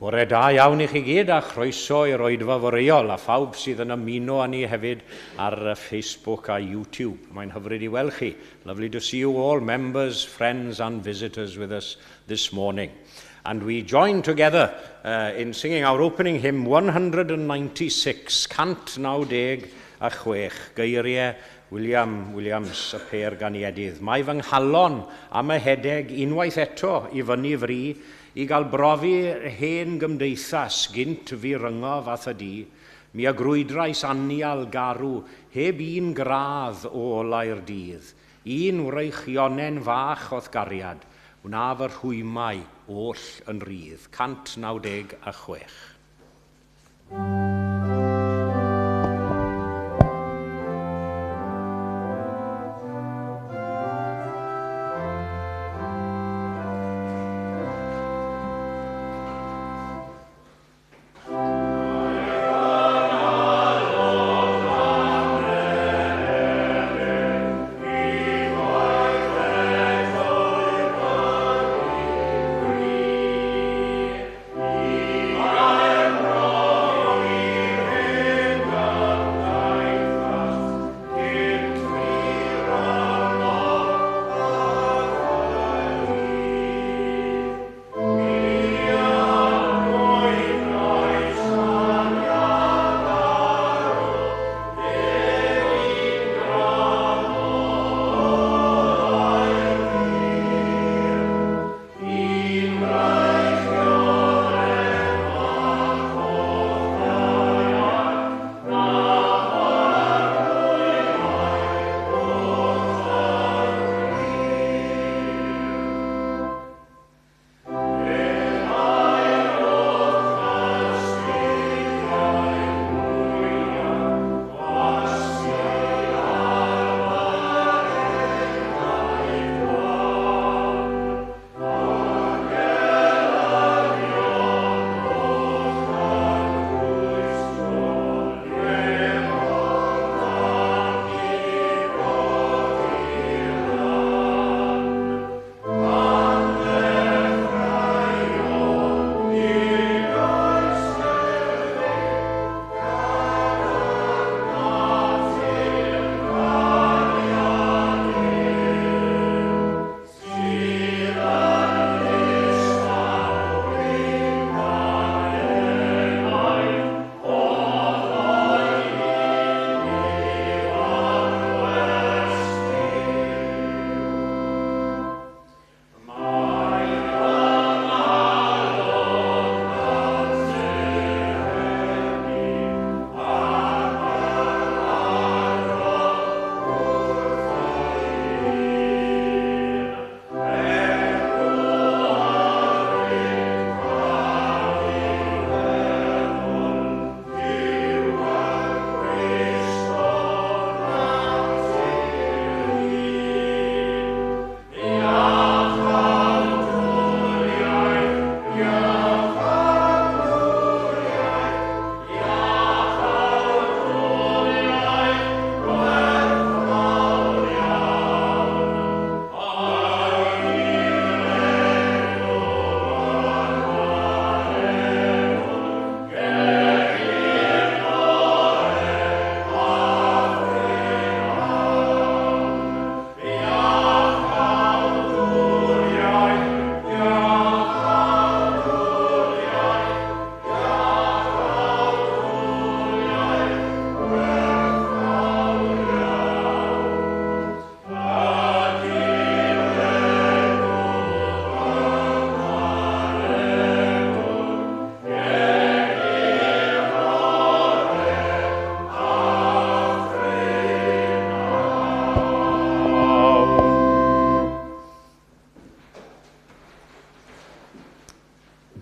Bore da iawn I chi gyd a chroeso i'r oedfa foreol a phawb sydd yn ymuno â ni hefyd ar Facebook a YouTube. Mae'n hyfryd I weld chi. Lovely to see you all, members, friends and visitors with us this morning. And we join together in singing our opening hymn 196, Cant 96, geiriau William Williams, y pêr Ganiedydd. Mae fy nghalon am y hedeg unwaith eto I fyny fri I gael brofi hen gymdeithas gynt fi ryngo fath y di, mi a grwydrais anial garw heb un gradd o olau'r dydd, un wreichionen fach o'th gariad, wna fy rhwymau oll yn rydd, 196.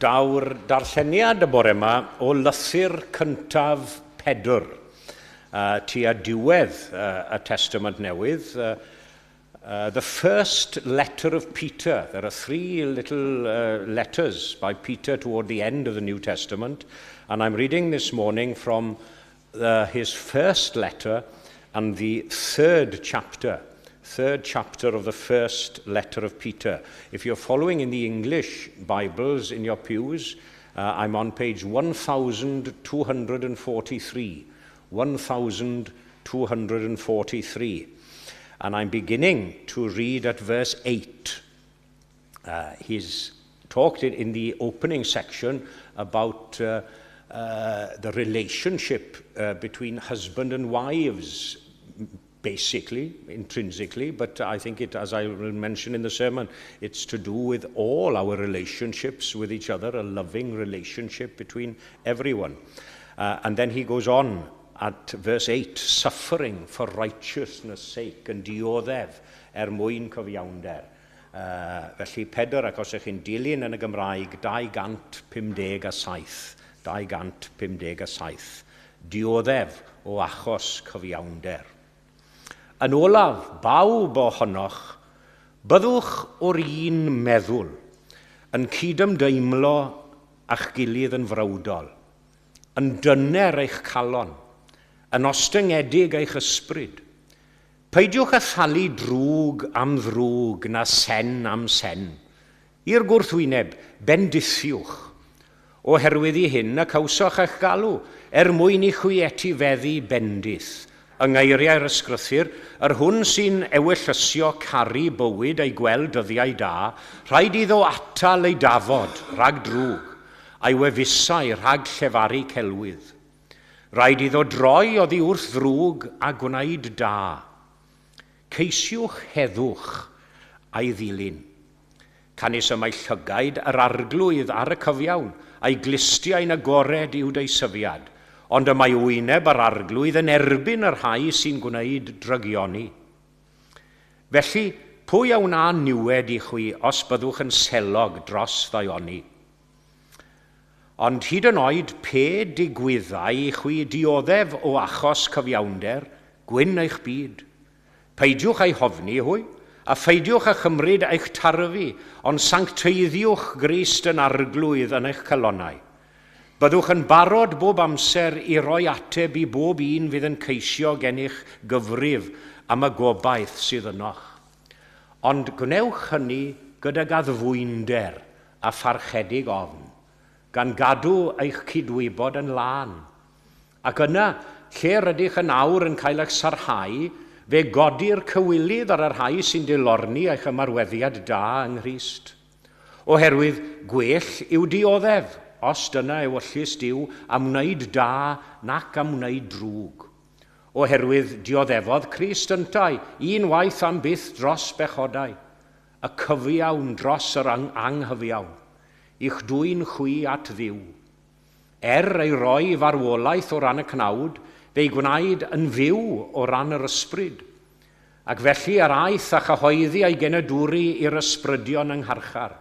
Daw'r darlleniad y bore yma o lythyr cyntaf 4 tua diwedd y Testament Newydd. The first letter of Peter. There are 3 little letters by Peter toward the end of the New Testament, and I'm reading this morning from his first letter and the third chapter of the first letter of Peter. If you're following in the English Bibles in your pews, I'm on page 1243. 1243. And I'm beginning to read at verse 8. He's talked in the opening section about the relationship between husband and wives, basically, intrinsically, but I think it, as I will mention in the sermon, it's to do with all our relationships with each other, a loving relationship between everyone. And then he goes on at verse 8, suffering for righteousness' sake yn dioddef mwyn cyfiawnder. Felly Pedr, ac os ych chi'n dilyn yn y Gymraeg, 257. 257. Dioddef o achos cyfiawnder. Yn olaf, bawb ohonoch, byddwch o'r un meddwl, yn cydymdeimlo a'ch gilydd yn frawdol, yn dyner eich calon, yn ostyngedig eich ysbryd. Peidiwch a thalu drwg am ddrwg na sen am sen. I'r gwrthwyneb, bendithiwch. Oherwydd i hyn y cawsoch eich galw, mwyn i chwi etifeddu bendith. Yng ngeiriau'r ysgrythur, yr hwn sy'n ewyllysio caru bywyd ei gweld dyddiau da, rhaid iddo atal ei dafod, rhag drwg, a'i wefusau rhag llefaru celwydd. Rhaid iddo droi oddi wrth ddrwg a gwneud da. Ceisiwch heddwch a'i ddilyn. Canis y mae llygaid yr arglwydd ar y cyfiawn, a'i glistiau'n agored i'w deisyfiad, ond y mae wyneb yr arglwydd yn erbyn yr rhai sy'n gwneud drygioni. Felly, pwy a wna niwed i chwi os byddwch yn selog dros ddaioni? Ond hyd yn oed pe digwyddau i chwi dioddef o achos cyfiawnder, gwyn eich byd. Peidiwch ei hofni hwy, a pheidiwch a chymryd eich tarfu, ond sancteiddiwch Grist yn arglwydd yn eich calonnau. Byddwch yn barod bob amser i roi ateb i bob un fydd yn ceisio gennych gyfrif am y gobaith sydd ynoch. Ond gwnewch hynny gydag addfwynder a pharchedig ofn, gan gadw eich cydwybod yn lan. Ac yna, lle rydych yn awr yn cael eich sarhau, fe godi'r cywilydd ar yr rhai sy'n dilorni eich ymarweddiad da yng Nghrist. Oherwydd gwell yw dioddef, os dyna ewyllus Duw am wneud da nac am wneud drwg. Oherwydd dioddefodd Crist yntau, unwaith am byth dros bechodau, y cyfiawn dros yr anghyfiawn, i'ch dwy'n chwi at Dduw. Ei roi farwolaeth o ran y cnawd, fe'i gwneud yn fyw o ran yr ysbryd, ac felly ar aeth a chyhoeddi a'i genedwri i'r ysbrydion yng ngharchar.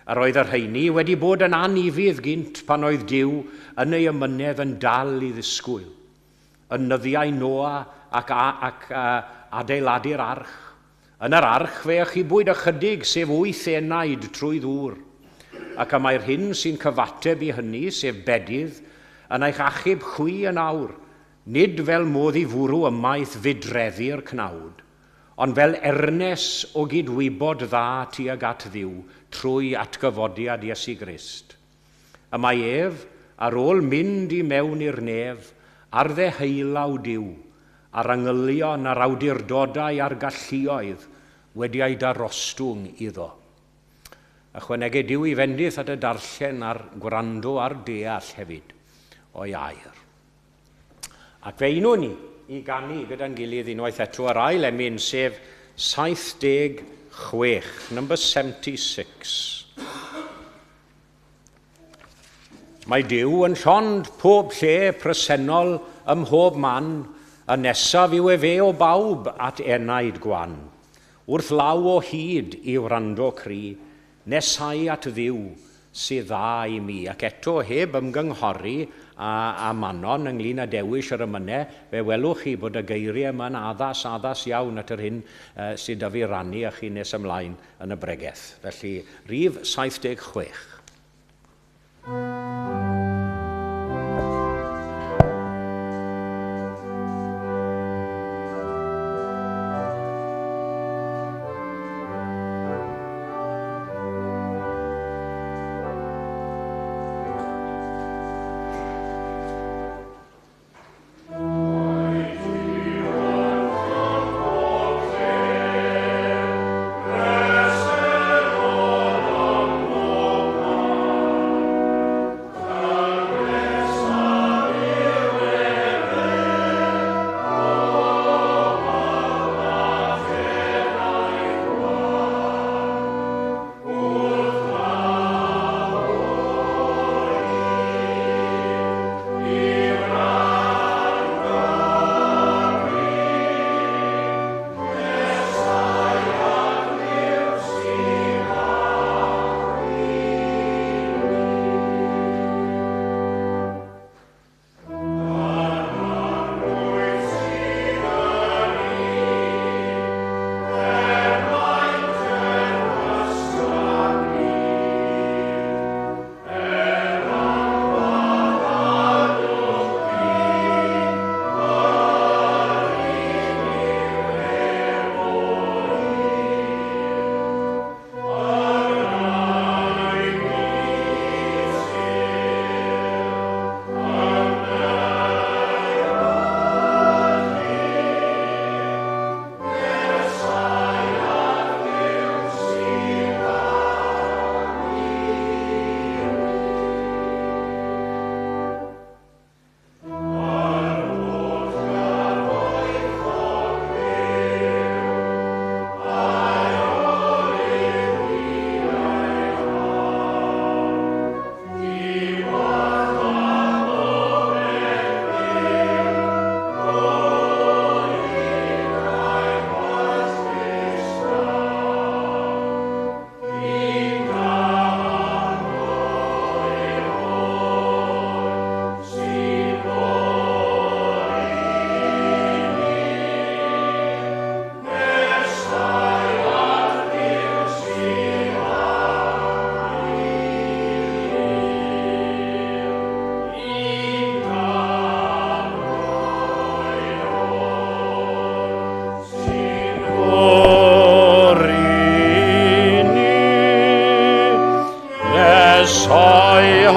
Ar oedd yr rheini wedi bod yn anifydd gynt pan oedd Duw yn ei ymynedd yn dal i ddisgwyl. Yn nyddiau Noa ac adeiladu'r arch. Yn yr arch fe achubwyd ychydig sef 8 enaid trwy ddŵr. Ac y mae'r hyn sy'n cyfateb i hynny, sef bedydd, yn eich achub chwi yn awr, nid fel modd i fwrw ymaith fydreddu'r cnawd, ond fel ernes o gydwybod dda tuag at Dduw trwy atgyfodiad Iesu Grist. Y mae ef, ar ôl mynd i mewn i'r nef, ar ddeheulaw Duw, ar angylion a'r awdurdodau a'r galluoedd wedi ei darostwng iddo. Ychwanegau Duw i fendith at y darllen a'r gwrando a'r deall hefyd o'i air. Ac fe unwn ni i ganu gyda'n gilydd unwaith eto ar ail emyn, sef 76, number 76. Mae Duw yn llond pob lle presennol ym mhob man, a nesaf yw e fe o bawb at enaid gwan. Wrth law o hyd i wrando cri, nesau at Dduw sydd dda i mi. Ac eto heb ymgynghori a Manon ynglyn â dewis yr ymynau, fe welwch chi bod y geiriau yma'n addas iawn at yr hyn sydd â fi rannu a chi nes ymlaen yn y bregaeth. Felly, rhif 76.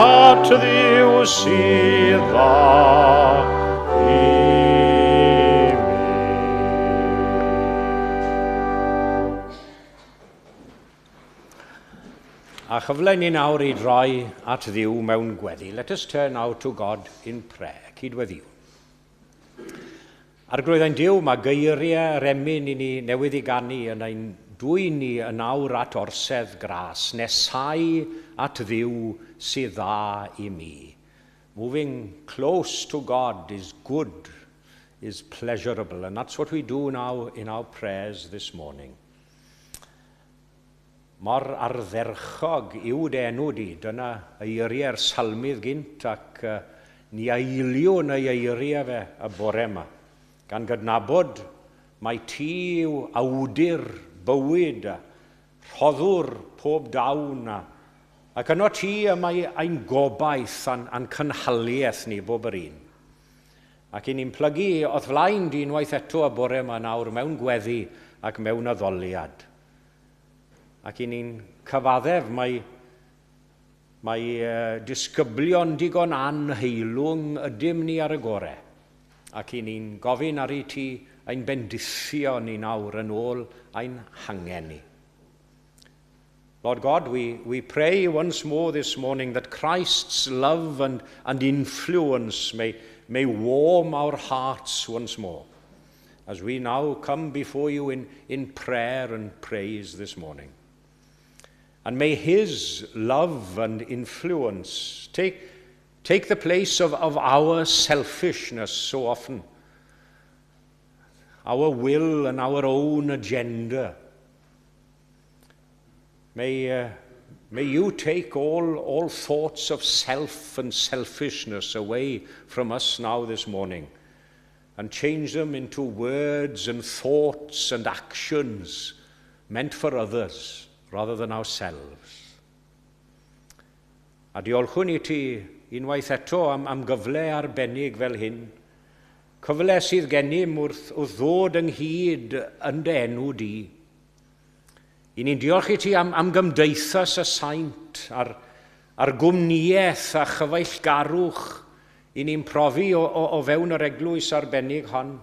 at ddiw sydd dda i mi. A chyfle ni nawr i droi at ddiw mewn gweddi. Let us turn now to God in prayer. Cydweddiw. Arglwydd ein Duw, mae geiriau yr emyn i ni newydd i ganu yn ein dwy'n ni yn awr at orsedd gras, nesau at ddiw sydd dda i mi. Moving close to God is good, is pleasurable, and that's what we do now in our prayers this morning. Mor ardderchog yw dy enw di, dyna eiriau'r salmydd gynt ac ni eiliwn ei eiriau fe y bore yma. Gan gydnabod mae ti yw awdur bywyd a rhoddwr pob dawn ac yno ti y mae ein gobaith a'n cynhaliaeth ni bob yr un. Ac i ni'n plygu oedd flaen di unwaith eto y bore yma nawr mewn gweddi ac mewn addoliad. Ac i ni'n cyfaddef mae disgyblion digon anheilwng ydym ni ar y gore. Ac i ni'n gofyn ar ei ti ein bendithio ni nawr yn ôl ein hangen ni. Lord God, we pray once more this morning that Christ's love and influence may warm our hearts once more as we now come before you in prayer and praise this morning. And may his love and influence take the place of our selfishness so often, our will and our own agenda. May you take all thoughts of self and selfishness away from us now this morning and change them into words and thoughts and actions meant for others rather than ourselves. A diolchwn I ti unwaith eto am gyfle arbennig fel hyn, cyfle sydd gennym wrth ddod ynghyd yn dy enw di. I ni'n diolch I ti am gymdeithas y saint, ar gwmniaeth a chyfeillgarwch I ni'n profi o fewn yr eglwys arbennig hon.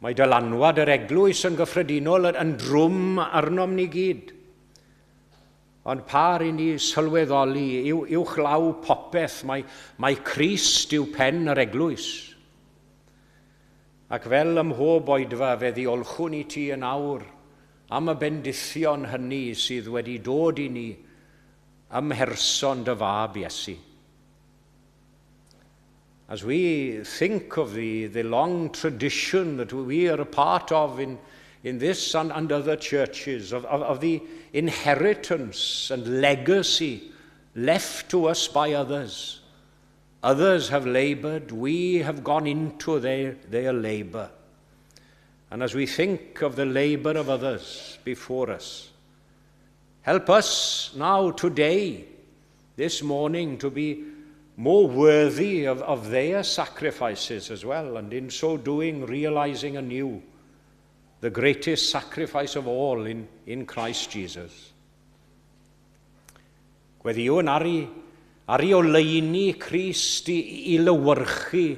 Mae dylanwad yr eglwys yn gyffredinol yn drwm arnom ni gyd. Ond par I ni sylweddoli, uwchlaw popeth, mae Crist yw pen yr eglwys. Ac fel ym mhob oedfa fe ddiolchwn I ti yn awr am y bendithion hynny sydd wedi dod I ni ym mherson dy fab Iesu. As we think of the long tradition that we are a part of in this and other churches, of the inheritance and legacy left to us by others. Others have labored, we have gone into their labor. And as we think of the labor of others before us, help us now today, this morning, to be more worthy of their sacrifices as well, and in so doing realizing anew the greatest sacrifice of all in Christ Jesus. Gweddiwn ari o leini Crist I lywyrchu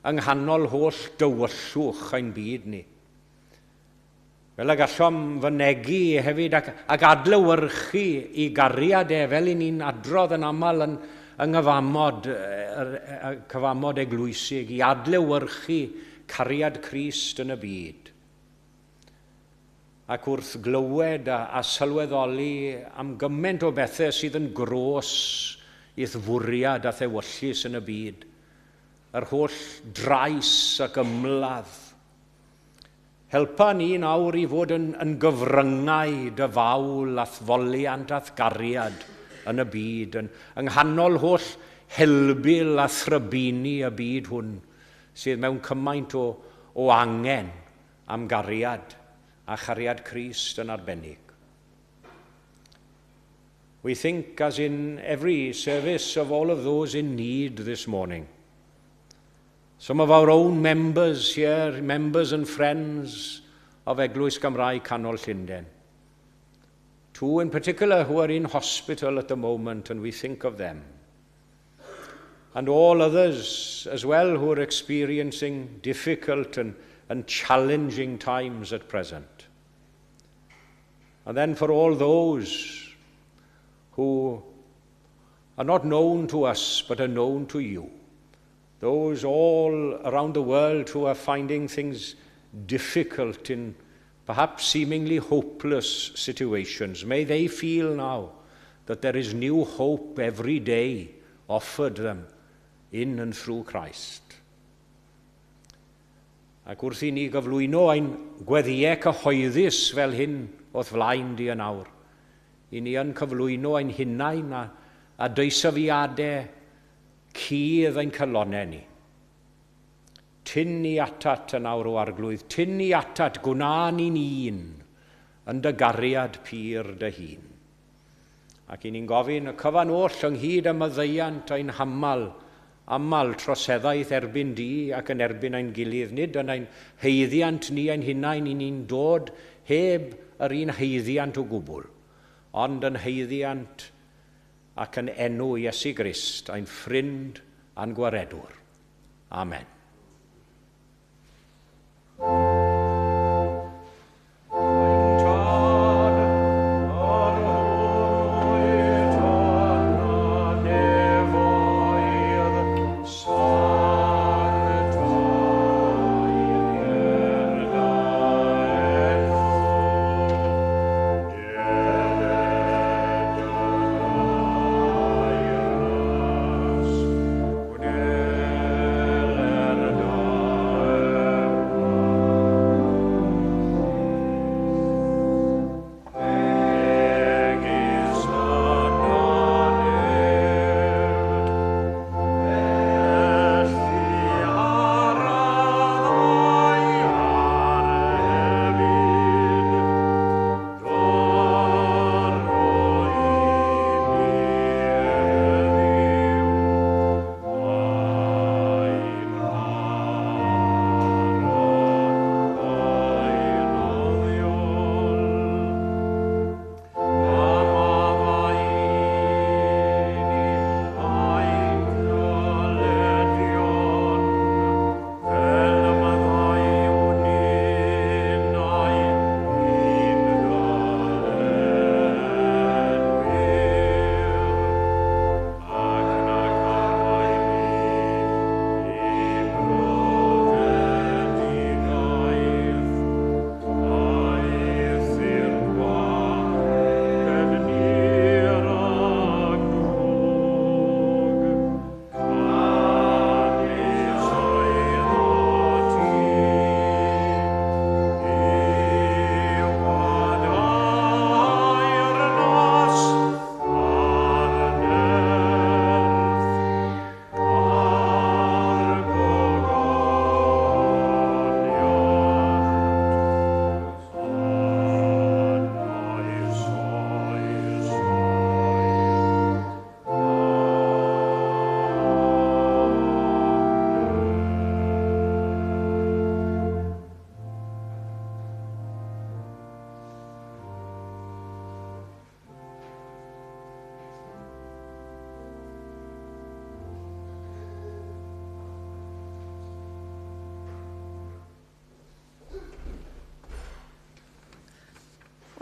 yng nghanol holl dywyllwch ein byd ni. Fel y gallom fynegu hefyd ac adlewyrchu I gariad fel I ni'n adrodd yn aml yng cyfamod eglwysig, I adlewyrchu cariad Crist yn y byd. Ac wrth glywed a sylweddoli am gymaint o bethau sydd yn gros I'th fwriad a thewyllus yn y byd, yr holl drais ac ymladd. Helpa ni nawr I fod yn gyfryngau dy fawl a thfoliant a gariad yn y byd, yng nghanol holl helbil a thrybini y byd hwn, sydd mewn cymaint o angen am gariad a chariad Crist yn arbennig. We think, as in every service, of all of those in need this morning. Some of our own members here, members and friends of Eglwys Gymraeg Canol Llundain. two in particular who are in hospital at the moment, and we think of them. And all others as well who are experiencing difficult and challenging times at present. And then for all those who are not known to us but are known to you, those all around the world who are finding things difficult in perhaps seemingly hopeless situations, may they feel now that there is new hope every day offered them in and through Christ. Ac wrth i ni gyflwyno ein gweddiau cyhoeddus fel hyn oedd flaen di yn awr, i ni yn cyflwyno ein hunain a dysafiadau cudd ein calonau ni. Tyn ni atat yn awr o arglwydd, tyn ni atat gwna ni'n un yn dy gariad pyr dy hun. Ac i ni'n gofyn y cyfan oll ynghyd y maddeiant ein hamal troseddaeth erbyn di ac yn erbyn ein gilydd, nid yn ein heiddiant ni ein hunain i ni'n dod heb yr un heiddiant o gwbl, ond yn heiddiant ac yn enw Iesu Grist, ein ffrind a'n gwaredwr. Amen.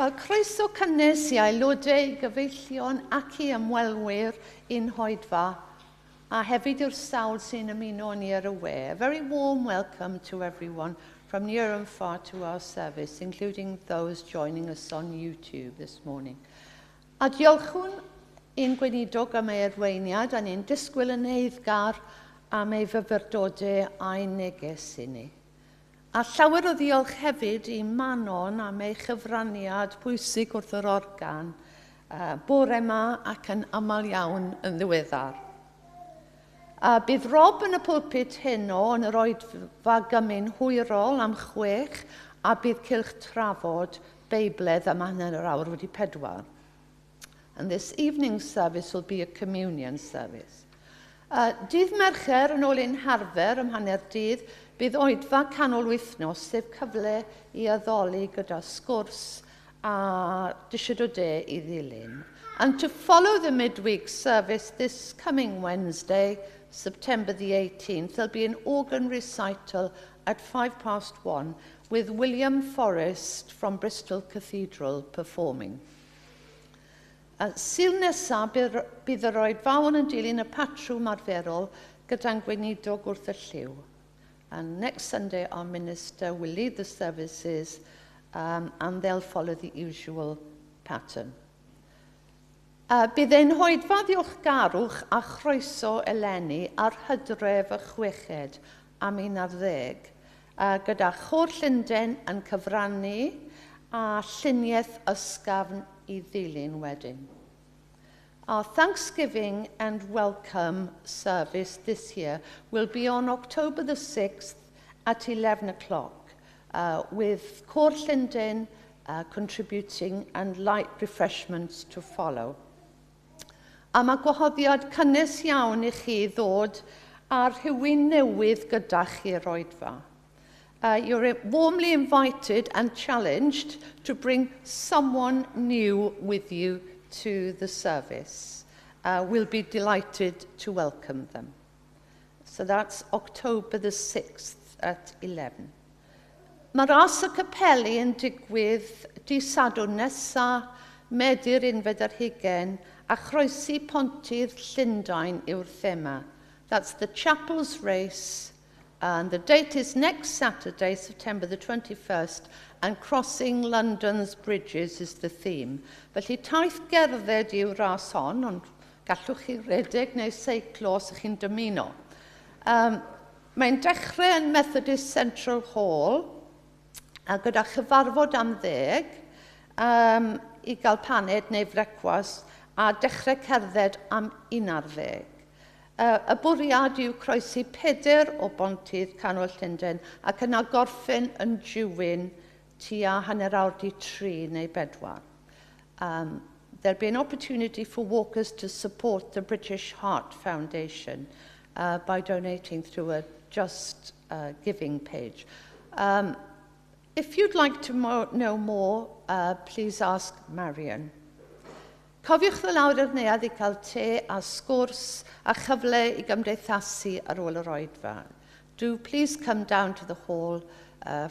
Wel, croeso cynnes i aelodau, gyfeillion ac i ymwelwyr un hoedfa, a hefyd yw'r sawl sy'n ymuno ni ar y we. A very warm welcome to everyone from near and far to our service, including those joining us on YouTube this morning. A diolchwn i'n gweinidog am ei arweiniad, a ni'n disgwyl yn eiddgar am ei fyfyrdodau a'i neges i ni. A llawer o ddiolch hefyd i Manon am ei chyfraniad pwysig wrth yr organ bore yma ac yn aml iawn yn ddiweddar. Bydd Rob yn y pwlpit heno yn yr oedfa gymyn hwyrol am 6 a bydd cylch trafod Beibledd am hanner yr awr wedi 4. And this evening's service will be a communion service. Dydd Mercher yn ôl ein harfer ym hanner dydd, bydd oedfa canol wythnos, sef cyfle i addoli gyda sgwrs a disiad o de I ddilyn. And to follow the midweek service this coming Wednesday, September the 18th, there'll be an organ recital at 1:05 with William Forrest from Bristol Cathedral performing. Sul nesaf bydd yr oed fawn yn dilyn y patrwm arferol gyda'n gweinidog wrth y lliw. And next Sunday our minister will lead the services and they'll follow the usual pattern. Bydd ein hoedfa ddiolchgarwch a chroeso eleni ar Hydref y 6 am 11 gyda chor Llundain yn cyfrannu a lluniaeth ysgafn I ddilyn wedyn. Our Thanksgiving and Welcome service this year will be on October the 6th at 11 o'clock with Cor Llundain contributing and light refreshments to follow. A mae gwahoddiad cynnes iawn I chi ddod ar rhywun newydd gyda chi'r oedfa. You're warmly invited and challenged to bring someone new with you to the service. We'll be delighted to welcome them. So that's October the 6th at 11. Mae ras y capeli yn digwydd Dydd Sadwrn nesa, Medi'r 11 a chroesi pontydd Llundain yw'r thema. That's the chapel's race, and the date is next Saturday, September the 21st, and crossing London's bridges is the theme. Felly taith gerdded yw'r ras hon, ond gallwch chi redeg neu seiclo os ych chi'n dymuno. Mae'n dechrau yn Methodist Central Hall, a gyda chyfarfod am 10, I gael paned neu frecwas, a dechrau cerdded am 11. Y bwriad yw croesi 4 o bontydd Canol Llundain ac yna gorffen yn Diwyn tua hanner awr Di 3 neu 4. There'll be an opportunity for walkers to support the British Heart Foundation by donating through a Just Giving page. If you'd like to know more, please ask Marion. Cofiwch ddod lawr i'r neuadd I cael te a sgwrs a chyfle I gymdeithasu ar ôl yr oedfa. Do please come down to the hall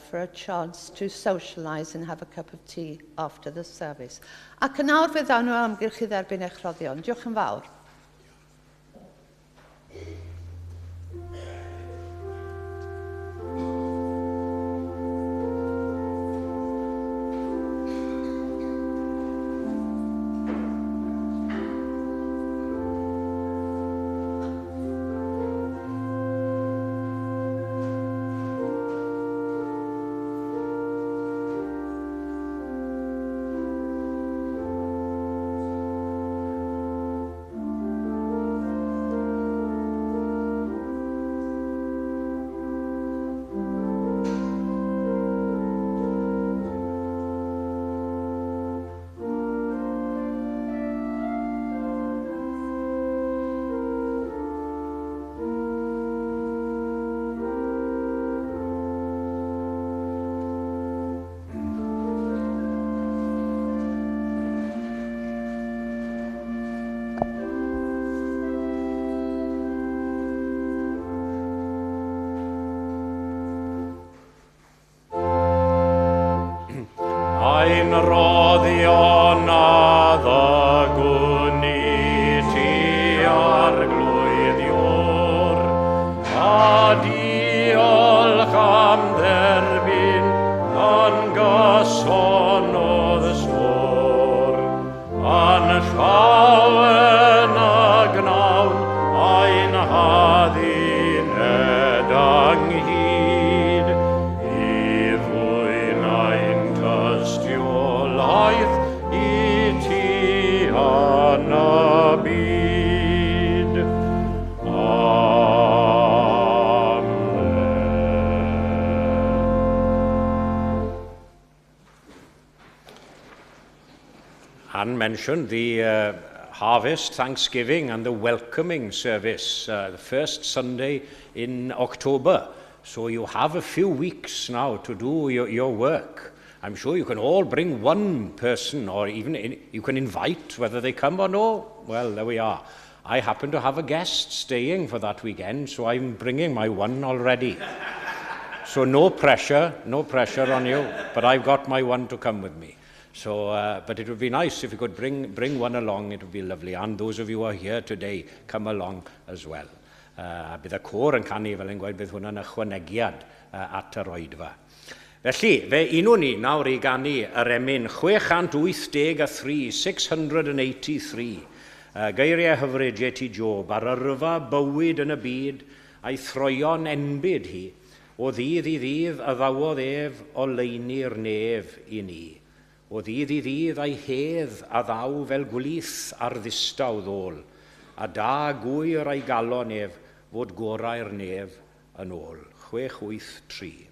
for a chance to socialise and have a cup of tea after the service. Ac yn awr fe ddawn nhw amgylch I dderbyn eich rhoddion. Diolch yn fawr. Ein roddion a ddagwn I ti ar glwyddiwr, a diolch am dderbyn yn gysonodd sgwr, yn llawen a gnawn ein haddyn edang hyd, I ddwyn ein tystiolaeth I ti yn y byd. Anne mentioned the Harvest, Thanksgiving and the Welcoming service, the first Sunday in October. So you have a few weeks now to do your work. I'm sure you can all bring one person, or even you can invite whether they come or no. Well, there we are. I happen to have a guest staying for that weekend, so I'm bringing my one already. So no pressure on you, but I've got my one to come with me. So, but it would be nice if you could bring one along, it would be lovely. And those of you who are here today, come along as well. Bydd y côr yn canu fel yn gweud bydd hwnna'n ychwanegiad at yr oedfa. Felly, fe unwn ni nawr i ganu yr emyn 683, 683. Geiriau hyfryd J.T. Job ar yrfa bywyd yn y byd a'i throion enbyd hi, o ddydd i ddydd a ddawodd ef o leini'r nef i ni. O ddydd i ddydd a'i hedd a ddaw fel gwlith ar ddistaw ddôl, a da gwyr a'i galon ef fod gorau'r nef yn ôl. 683.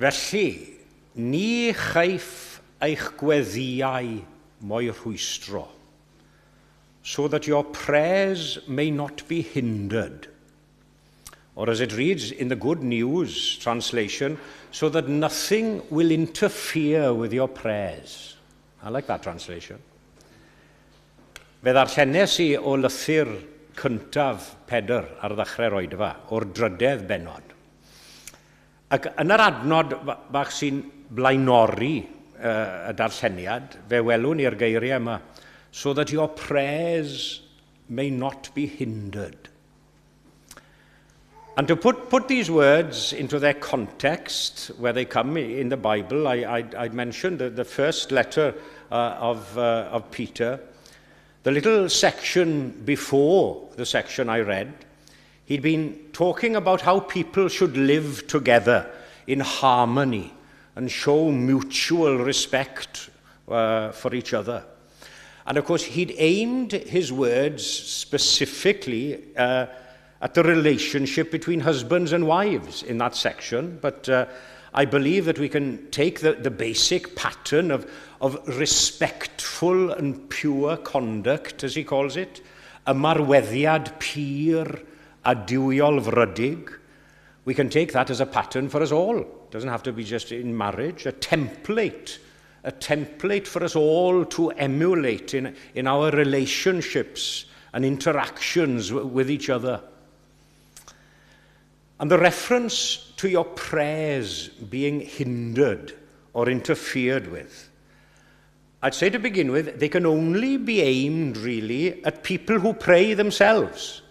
Felly, ni chaiff eich gweddiau mwy rhwystro, so that your prayers may not be hindered. Or as it reads in the Good News translation, so that nothing will interfere with your prayers. I like that translation. Fe ddarllenes I o lythyr cyntaf Pedr ar ddechrau'r oedfa, o'r drydedd bennod. Ac yn yr adnod bach sy'n blaenori y darlleniad, fe welwn i'r geiriau yma, so that your prayers may not be hindered. And to put these words into their context, where they come in the Bible, I'd mentioned the first letter of Peter. The little section before the section I read, he'd been talking about how people should live together in harmony and show mutual respect for each other. And of course, he'd aimed his words specifically at the relationship between husbands and wives in that section, but I believe that we can take the basic pattern of respectful and pure conduct, as he calls it, ymarweddiad pur a duwiol frydig. We can take that as a pattern for us all. It doesn't have to be just in marriage, a template for us all to emulate in our relationships and interactions with each other. And the reference to your prayers being hindered or interfered with, I'd say to begin with, they can only be aimed really at people who pray themselves,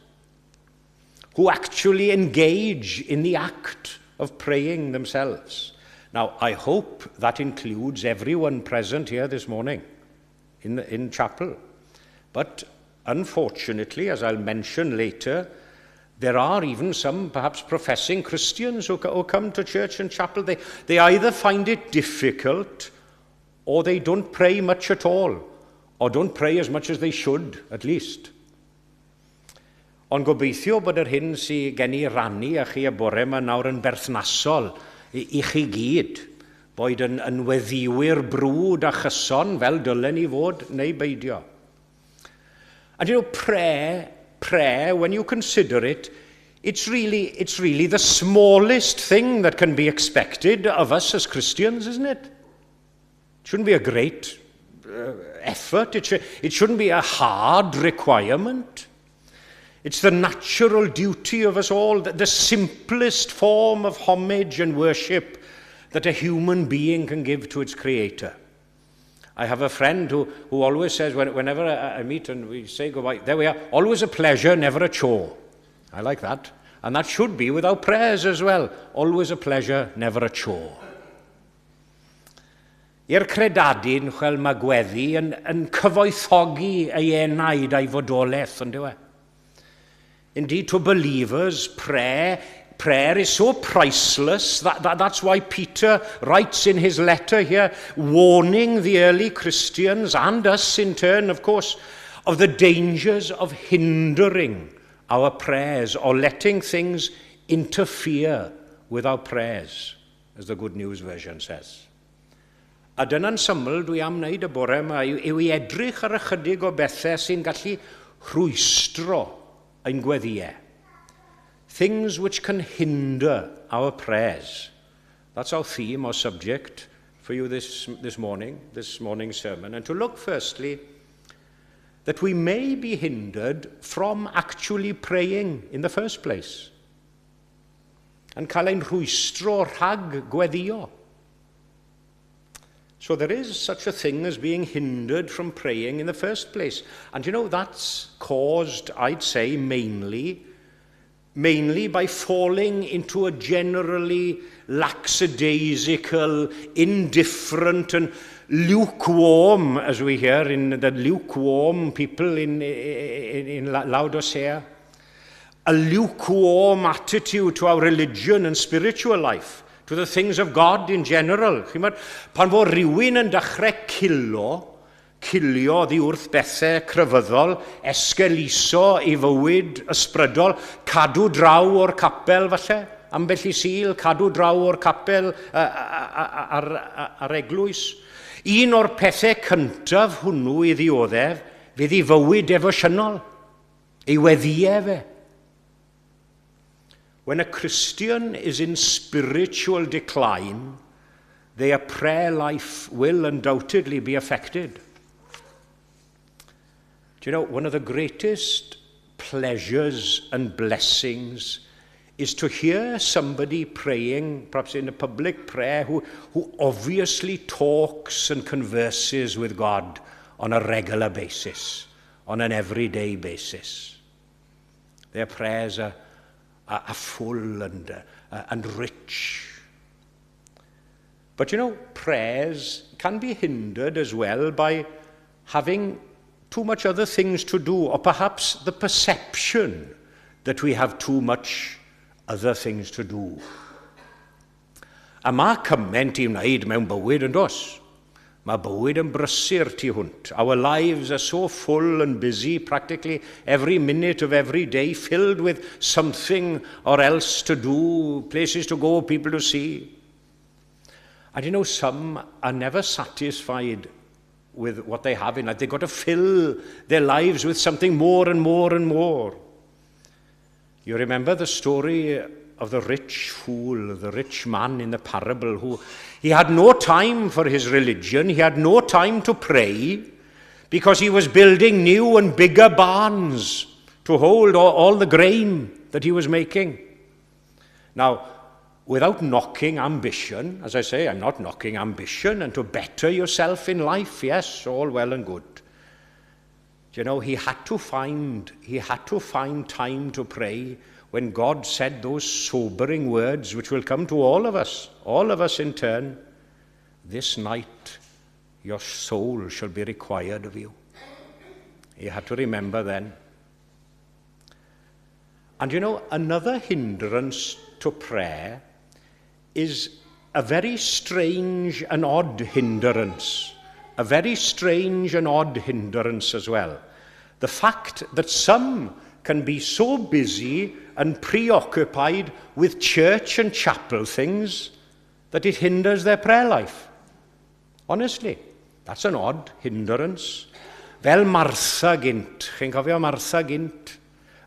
who actually engage in the act of praying themselves. Now, I hope that includes everyone present here this morning in chapel. But unfortunately, as I'll mention later, there are even some perhaps professing Christians who come to church and chapel. They either find it difficult or they don't pray much at all, or don't pray as much as they should, at least. Ond gobeithio bod yr hyn sy'n gen I rannu a chi y bore yma nawr yn berthnasol I chi gyd, boed yn weddiwyr brwd a chyson fel dylen ni fod, neu beidio. And you know, prayer, when you consider it, it's really the smallest thing that can be expected of us as Christians, isn't it? It shouldn't be a great effort. It shouldn't be a hard requirement. It's the natural duty of us all, the simplest form of homage and worship that a human being can give to its creator. I have a friend who always says, whenever I meet and we say goodbye, there we are, always a pleasure, never a chore. I like that. And that should be with our prayers as well. Always a pleasure, never a chore. I'r credadyn, chwel mae gweddi, yn cyfoethogi ei enaid a'i fodolaeth, yn dyw e? Indeed, to believers, prayer is so priceless that's why Peter writes in his letter here, warning the early Christians and us in turn, of course, of the dangers of hindering our prayers or letting things interfere with our prayers, as the Good News version says. A dyna'n syml dwi am wneud y bore yma yw I edrych ar ychydig o bethau sy'n gallu rhwystro ein gweddiau. Things which can hinder our prayers. That's our theme, our subject for you this morning's sermon. And to look firstly that we may be hindered from actually praying in the first place. And cael ein rhwystro rhag gweddio. So there is such a thing as being hindered from praying in the first place. And you know, that's caused, I'd say, mainly by falling into a generally lackadaisical, indifferent and lukewarm, as we hear in the lukewarm people in Laodicea, a lukewarm attitude to our religion and spiritual life, to the things of God in general. Pan fo rhywun yn dechrau cilio ddi wrth bethau crefyddol, esgeluso I fywyd ysbrydol, cadw draw o'r capel falle, ambell I sil, cadw draw o'r capel ar Eglwys. Un o'r pethau cyntaf hwnnw I ddioddef fydd I fywyd emosiynol, ei weddiau fe. When a Christian is in spiritual decline, their prayer life will undoubtedly be affected. Do you know, one of the greatest pleasures and blessings is to hear somebody praying, perhaps in a public prayer, who obviously talks and converses with God on a regular basis, on an everyday basis. Their prayers are full and rich. But you know, prayers can be hindered as well by having too much other things to do, or perhaps the perception that we have too much other things to do. A mae cyment I wneud mewn bywyd yn dos. Mae bywyd yn brysur tu hwnt. Our lives are so full and busy, practically every minute of every day, filled with something or else to do, places to go, people to see. And you know, some are never satisfied with what they have in life. They've got to fill their lives with something more and more and more. You remember the story of the rich fool, the rich man in the parable, who he had no time for his religion, he had no time to pray, because he was building new and bigger barns to hold all the grain that he was making. Now, without knocking ambition, as I say, I'm not knocking ambition, and to better yourself in life, yes, all well and good. You know, he had to find time to pray when God said those sobering words, which will come to all of us in turn. This night your soul shall be required of you. He had to remember then. And you know, another hindrance to prayer is a very strange and odd hindrance. A very strange and odd hindrance as well. The fact that some can be so busy and preoccupied with church and chapel things that it hinders their prayer life. Honestly, that's an odd hindrance. Fel Martha gynt, chi'n cofio Martha gynt?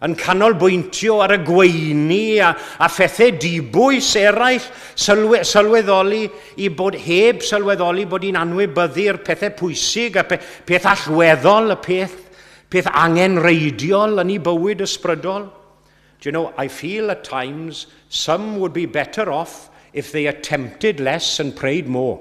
Yn canolbwyntio ar y gweini a phethau dibwys eraill, sylweddoli I bod heb sylweddoli bod hi'n anwybyddu'r pethau pwysig a peth allweddol, y peth angenreidiol yn ei bywyd ysbrydol. Do you know, I feel at times some would be better off if they attempted less and prayed more.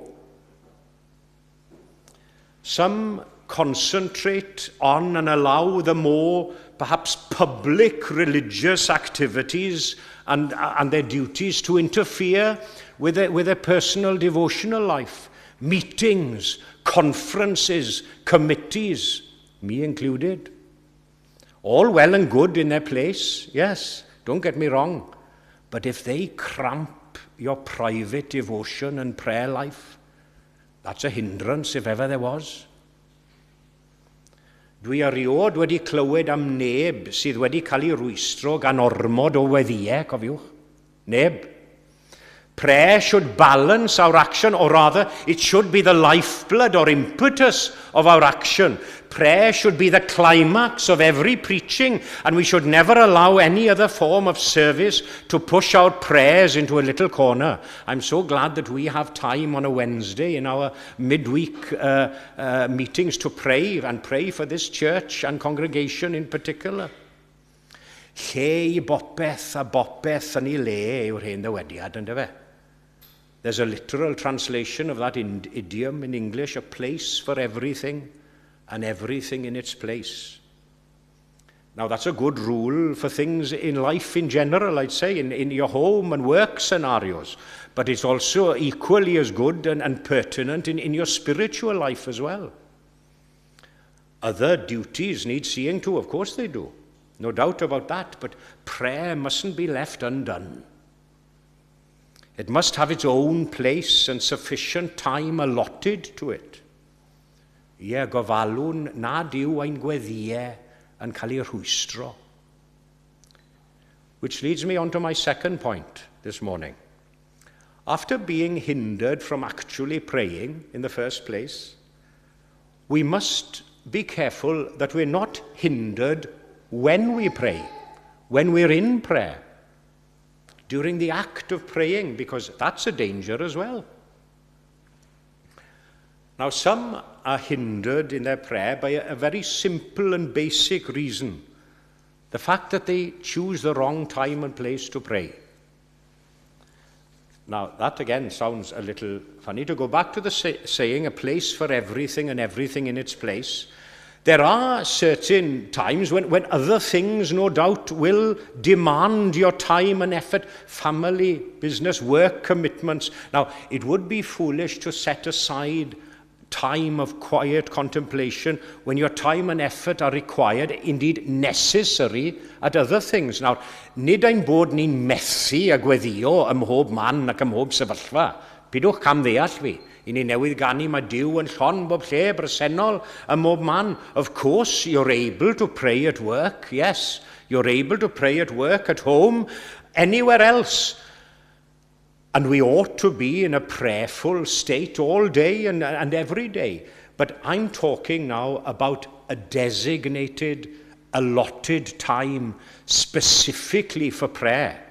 Some concentrate on and allow the more perhaps public religious activities and their duties to interfere with their personal devotional life. Meetings, conferences, committees, me included. All well and good in their place, yes, don't get me wrong. But if they cramp your private devotion and prayer life, that's a hindrance if ever there was. Dwi eriod wedi clywed am neb sydd wedi cael ei rwystro gan ormod o weddiau, cofiwch. Neb. Prayer should balance our action, or rather, it should be the lifeblood or impetus of our action. Prayer should be the climax of every preaching, and we should never allow any other form of service to push our prayers into a little corner. I'm so glad that we have time on a Wednesday in our midweek meetings to pray, and pray for this church and congregation in particular. Lle I bopeth a bopeth yn ei le yw'r hen ddywediad, ynddo fe? There's a literal translation of that idiom in English, a place for everything and everything in its place. Now that's a good rule for things in life in general, I'd say, in your home and work scenarios. But it's also equally as good and pertinent in your spiritual life as well. Other duties need seeing to, of course they do. No doubt about that, but prayer mustn't be left undone. It must have its own place and sufficient time allotted to it. Ie, gofalwn nad yw ein gweddiau yn cael ei rhwystro. Which leads me on to my second point this morning. After being hindered from actually praying in the first place, we must be careful that we're not hindered when we pray, when we're in prayer, during the act of praying, because that's a danger as well. Now, some are hindered in their prayer by a very simple and basic reason. The fact that they choose the wrong time and place to pray. Now, that again sounds a little funny. To go back to the saying, a place for everything and everything in its place, there are certain times when other things, no doubt, will demand your time and effort, family, business, work commitments. Now, it would be foolish to set aside time of quiet contemplation when your time and effort are required, indeed necessary, at other things. Now, nid ein bod ni'n methu a gweddio ym mhob man ac ym mhob sefyllfa. Pidwch cam ddeall fi. I ni newydd ganu mae Dyw yn llon bob lle bresennol ym mhob man. Of course, you're able to pray at work. Yes, you're able to pray at work, at home, anywhere else. And we ought to be in a prayerful state all day and every day. But I'm talking now about a designated, allotted time specifically for prayer.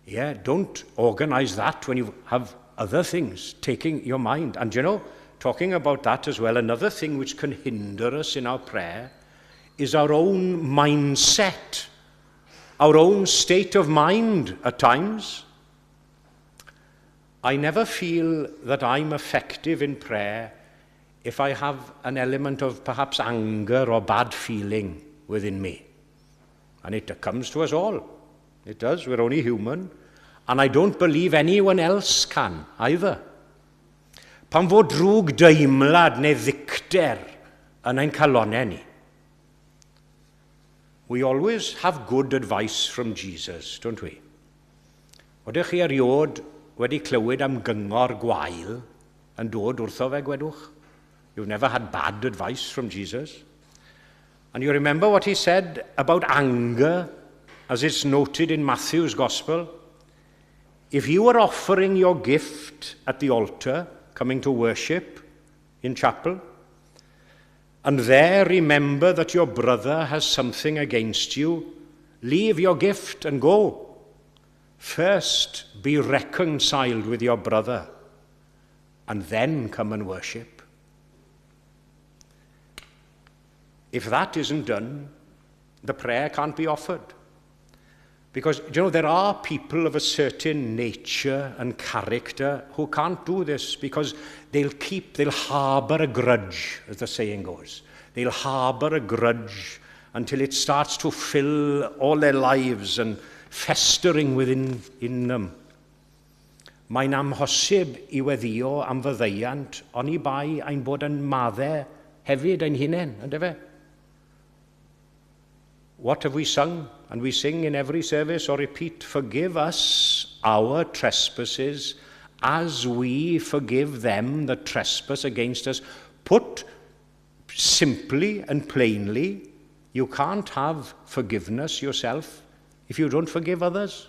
Yeah, don't organize that when you have other things taking your mind. And you know, talking about that as well, another thing which can hinder us in our prayer is our own mindset, our own state of mind at times. I never feel that I'm effective in prayer if I have an element of perhaps anger or bad feeling within me. And it comes to us all. It does. We're only human. And I don't believe anyone else can either. Pan fod drwg deimlad neu ddicter yn ein calonau ni. We always have good advice from Jesus, don't we? Odych chi eriod wedi clywed am gyngor gwael yn dod wrtho fe, gwedwch? You've never had bad advice from Jesus. And you remember what he said about anger, as it's noted in Matthew's Gospel? If you are offering your gift at the altar, coming to worship in chapel, and there remember that your brother has something against you, leave your gift and go. First, be reconciled with your brother, and then come and worship. If that isn't done, the prayer can't be offered. Because, you know, there are people of a certain nature and character who can't do this because they'll harbour a grudge, as the saying goes. They'll harbour a grudge until it starts to fill all their lives and festering within them. Mae'n amhosib I weddio am fyddeiant, oni bai ein bod yn maddau hefyd ein hunain, ynddo fe? What have we sung? And we sing in every service or repeat, forgive us our trespasses as we forgive them that trespass against us. Put simply and plainly, you can't have forgiveness yourself if you don't forgive others.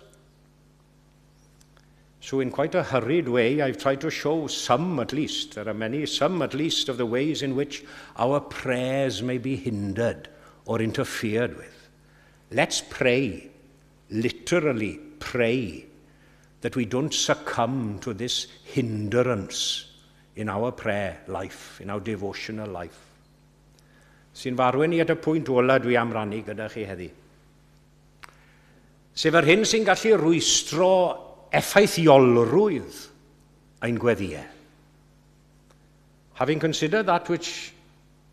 So in quite a hurried way, I've tried to show some at least, there are many, some at least of the ways in which our prayers may be hindered or interfered with. Let's pray, literally pray, that we don't succumb to this hindrance in our prayer life, in our devotional life. Sy'n farwen I at y pwynt ola dwi am rannu gyda chi heddi. Sef yr hyn sy'n gallu rwystro effaithiolrwydd ein gweddiau. Having considered that which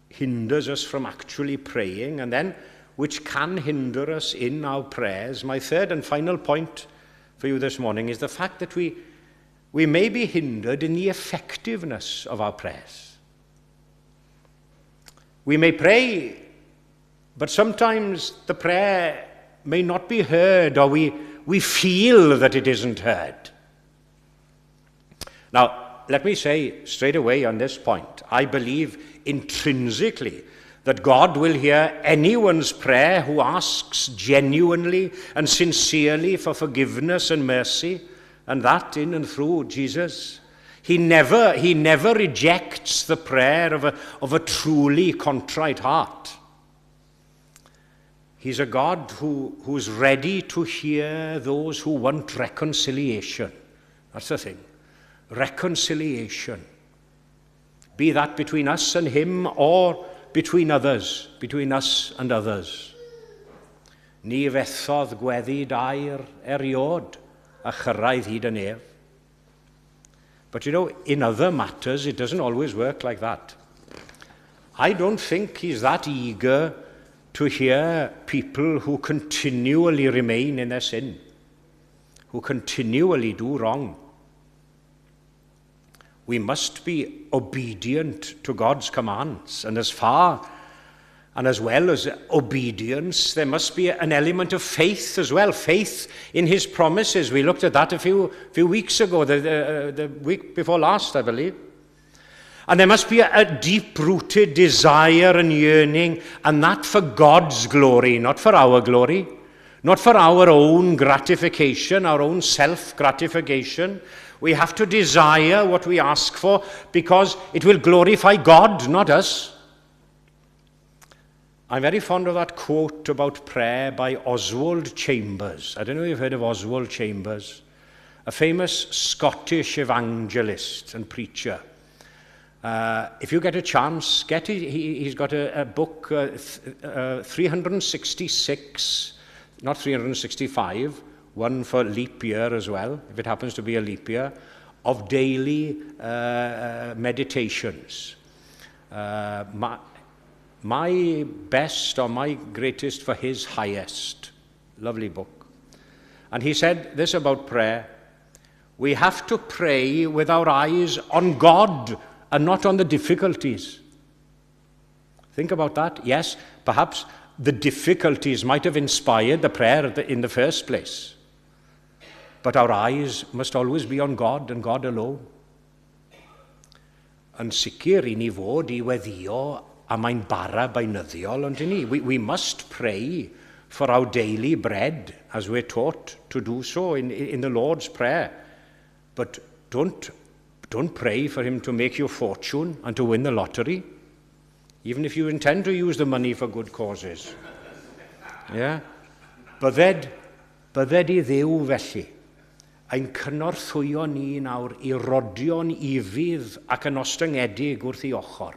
hinders us from actually praying, and then which can hinder us in our prayers, my third and final point for you this morning is the fact that we may be hindered in the effectiveness of our prayers. We may pray, but sometimes the prayer may not be heard, or we feel that it isn't heard. Now, let me say straight away on this point, I believe intrinsically that God will hear anyone's prayer who asks genuinely and sincerely for forgiveness and mercy, and that in and through Jesus. He never rejects the prayer of a truly contrite heart. He's a God who's ready to hear those who want reconciliation. That's the thing. Reconciliation. be that between us and him or between others, between us and others. Ni fethodd gweddi dair eriod a chyrraedd hyd y nef. But you know, in other matters, it doesn't always work like that. I don't think he's that eager to hear people who continually remain in their sin, who continually do wrong. We must be obedient to God's commands, and as far and as well as obedience, there must be an element of faith as well, faith in his promises. We looked at that a few weeks ago, the week before last, I believe. And there must be a deep-rooted desire and yearning, and that for God's glory, not for our glory, not for our own gratification, our own self-gratification. We have to desire what we ask for because it will glorify God, not us. I'm very fond of that quote about prayer by Oswald Chambers. I don't know if you've heard of Oswald Chambers, a famous Scottish evangelist and preacher. If you get a chance, get it. He's got a book, 366, not 365, one for leap year as well, if it happens to be a leap year, of daily meditations. My best or my greatest for his highest. Lovely book. And he said this about prayer: we have to pray with our eyes on God and not on the difficulties. Think about that. Yes, perhaps the difficulties might have inspired the prayer in the first place. But our eyes must always be on God and God alone. Yn sicr I ni fod I weddio a mae'n bara beunyddiol, ond ni. We must pray for our daily bread as we're taught to do so in the Lord's Prayer. But don't pray for him to make your fortune and to win the lottery, even if you intend to use the money for good causes. Yeah? Bydded I ddew felly, ein cynorthwyo ni nawr I rodio'n ifydd ac yn ostyngedig wrth I ochr.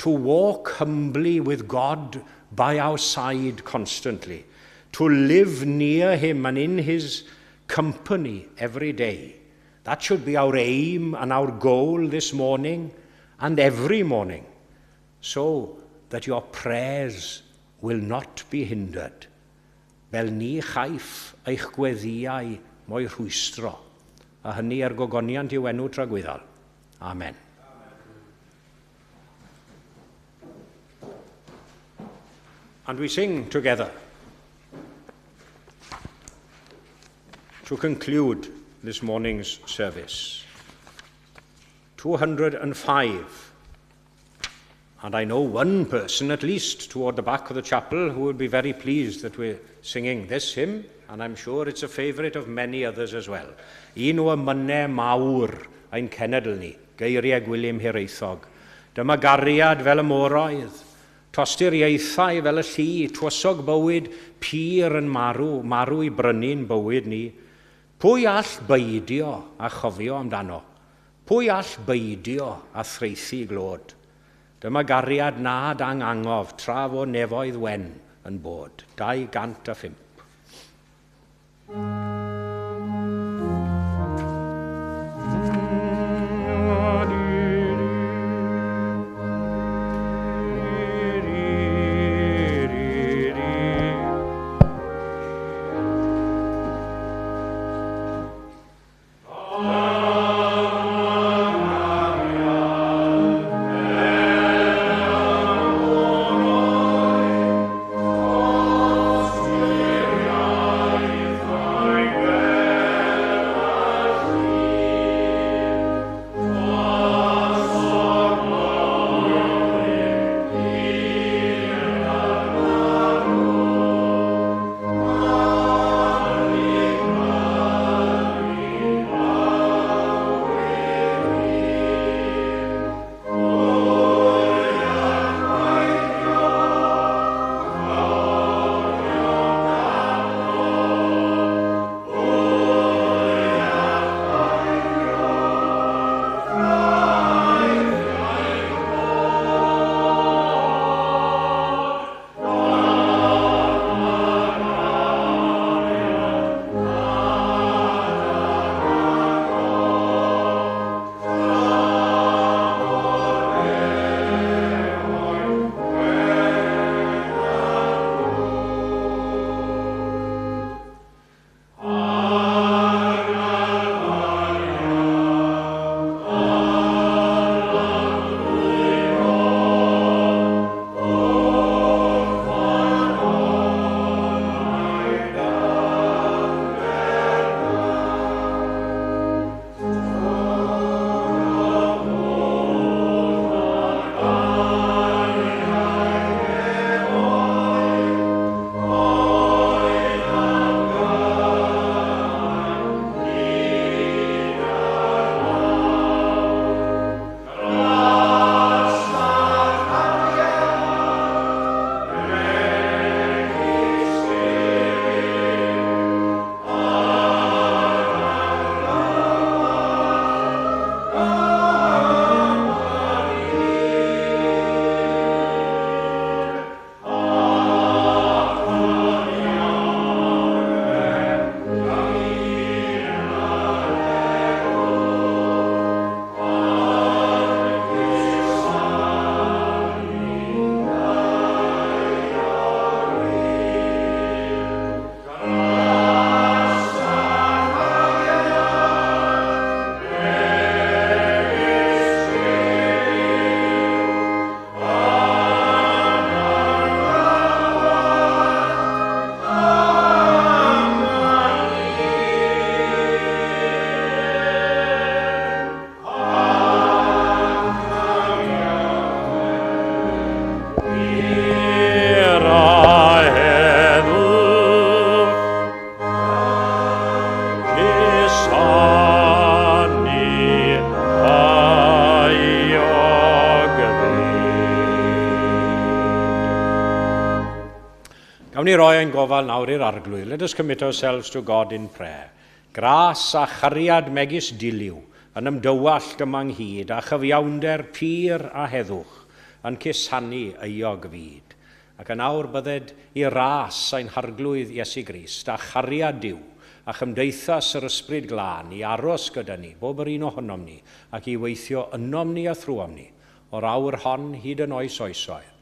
To walk humbly with God by our side constantly, to live near him and in his company every day. That should be our aim and our goal this morning and every morning, so that your prayers will not be hindered. Fel ni chaiff eich gweddiau mo'i rhwystro, a hynny gogoniant I enw tragwyddol. Amen. And we sing together to conclude this morning's service. 205. And I know one person at least toward the back of the chapel who would be very pleased that we're singing this hymn, and I'm sure it's a favourite of many others as well. Un o amynau mawr ein cenedl ni, geiriau gwylim hiraethog. Dyma gariad fel y moroedd, tosturiaethau fel y llu, twysog bywyd, pyr yn marw I brynu'n bywyd ni. Pwy all beidio a chofio amdano? Pwy all beidio a threithi glod? Dyma gariad nad angof tra fo nefoedd wen yn bod. 205. Bye. Awn ni roi ein gofal nawr i'r arglwydd. Let us commit ourselves to God in prayer. Gras a chariad megis diliw, yn ymdywallt yma ynghyd, a chyfiawnder pyr a heddwch, yn cusanu euog fyd. Ac yn awr bydded i ras ein harglwydd Iesu Grist, a chariad diw, a chymdeithas yr ysbryd glân i aros gyda ni, bob yr un ohonom ni, ac i weithio ynom ni a thrwom ni, o'r awr hon hyd yn oes oesoedd.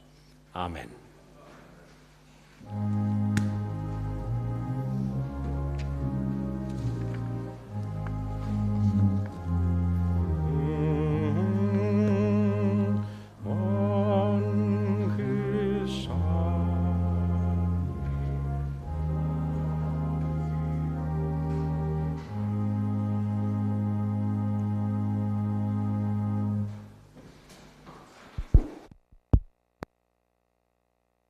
Amen.